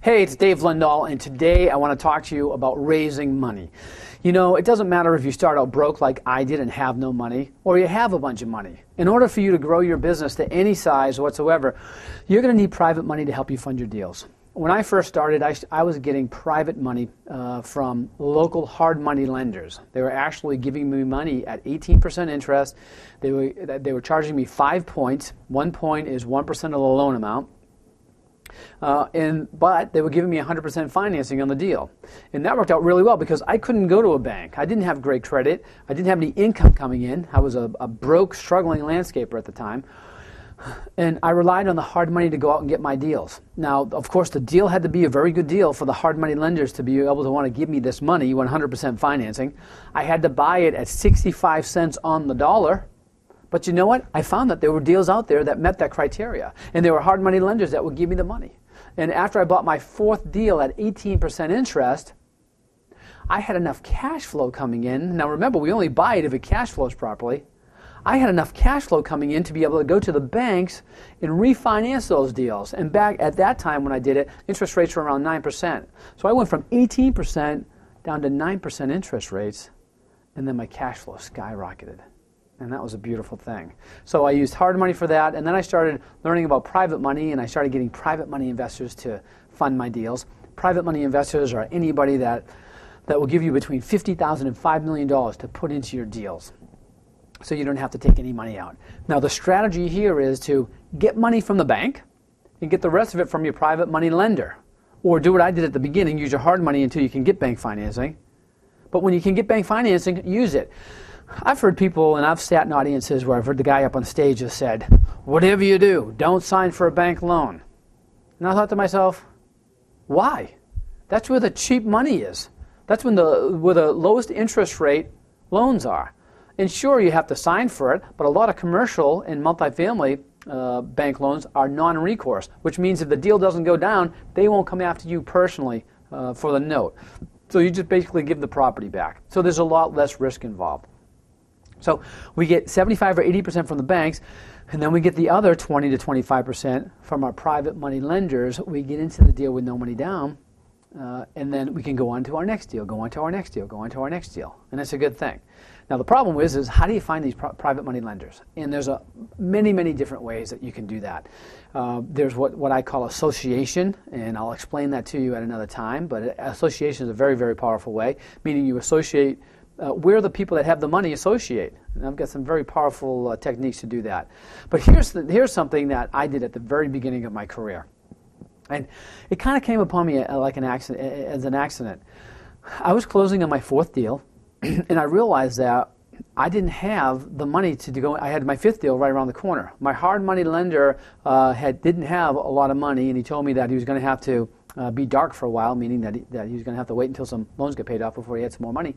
Hey, it's Dave Lindahl, and today I want to talk to you about raising money. You know, it doesn't matter if you start out broke like I did and have no money, or you have a bunch of money. In order for you to grow your business to any size whatsoever, you're going to need private money to help you fund your deals. When I first started, I was getting private money from local hard money lenders. They were actually giving me money at 18% interest. They were charging me 5 points. 1 point is 1% of the loan amount. But they were giving me 100% financing on the deal. And that worked out really well because I couldn't go to a bank. I didn't have great credit. I didn't have any income coming in. I was a broke, struggling landscaper at the time. And I relied on the hard money to go out and get my deals. Now, of course, the deal had to be a very good deal for the hard money lenders to be able to want to give me this money, 100% financing. I had to buy it at 65 cents on the dollar. But you know what? I found that there were deals out there that met that criteria. And there were hard money lenders that would give me the money. And after I bought my fourth deal at 18% interest, I had enough cash flow coming in. Now remember, we only buy it if it cash flows properly. I had enough cash flow coming in to be able to go to the banks and refinance those deals. And back at that time when I did it, interest rates were around 9%. So I went from 18% down to 9% interest rates, and then my cash flow skyrocketed. And that was a beautiful thing. So I used hard money for that, and then I started learning about private money, and I started getting private money investors to fund my deals. Private money investors are anybody that will give you between $50,000 and $5 million to put into your deals, so you don't have to take any money out. Now the strategy here is to get money from the bank and get the rest of it from your private money lender. Or do what I did at the beginning, use your hard money until you can get bank financing. But when you can get bank financing, use it. I've heard people, and I've sat in audiences where I've heard the guy up on stage has said, whatever you do, don't sign for a bank loan. And I thought to myself, why? That's where the cheap money is. That's where the lowest interest rate loans are. And sure, you have to sign for it, but a lot of commercial and multifamily bank loans are non-recourse, which means if the deal doesn't go down, they won't come after you personally for the note. So you just basically give the property back. So there's a lot less risk involved. So we get 75 or 80% from the banks, and then we get the other 20 to 25% from our private money lenders. We get into the deal with no money down, and then we can go on to our next deal, go on to our next deal, go on to our next deal. And that's a good thing. Now the problem is how do you find these private money lenders? And there's many, many different ways that you can do that. There's what I call association, and I'll explain that to you at another time, but association is a very, very powerful way, meaning you associate where the people that have the money associate. And I've got some very powerful techniques to do that. But here's something that I did at the very beginning of my career. And it kind of came upon me like as an accident. I was closing on my fourth deal, and I realized that I didn't have the money to go. I had my fifth deal right around the corner. My hard money lender didn't have a lot of money, and he told me that he was going to have to be dark for a while, meaning that he was going to have to wait until some loans get paid off before he had some more money.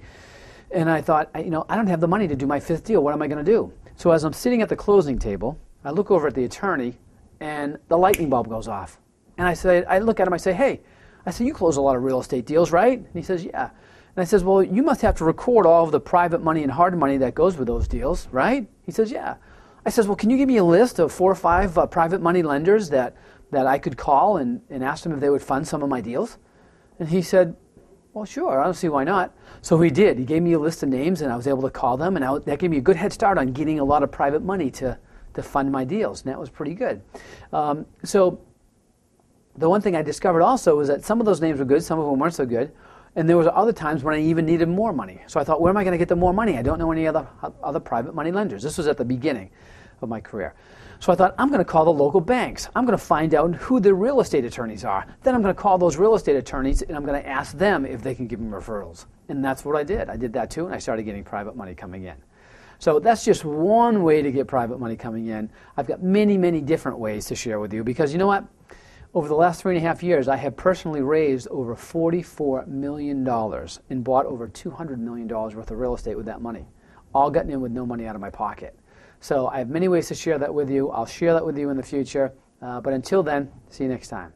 And I thought, I don't have the money to do my fifth deal. What am I going to do? So as I'm sitting at the closing table, I look over at the attorney, and the lightning bulb goes off. And I look at him, I say, hey, you close a lot of real estate deals, right? And he says, yeah. And I says, well, you must have to record all of the private money and hard money that goes with those deals, right? He says, yeah. I says, well, can you give me a list of 4 or 5 private money lenders that I could call and ask them if they would fund some of my deals? And he said, well, sure, I don't see why not. So he did. He gave me a list of names, and I was able to call them, and that gave me a good head start on getting a lot of private money to fund my deals, and that was pretty good. So the one thing I discovered also was that some of those names were good, some of them weren't so good, and there was other times when I even needed more money. So I thought, where am I going to get the more money? I don't know any other private money lenders. This was at the beginning of my career. So I thought, I'm going to call the local banks. I'm going to find out who the real estate attorneys are. Then I'm going to call those real estate attorneys, and I'm going to ask them if they can give me referrals. And that's what I did. I did that too, and I started getting private money coming in. So that's just one way to get private money coming in. I've got many, many different ways to share with you because you know what? Over the last 3.5 years, I have personally raised over $44 million and bought over $200 million worth of real estate with that money, all gotten in with no money out of my pocket. So I have many ways to share that with you. I'll share that with you in the future. But until then, see you next time.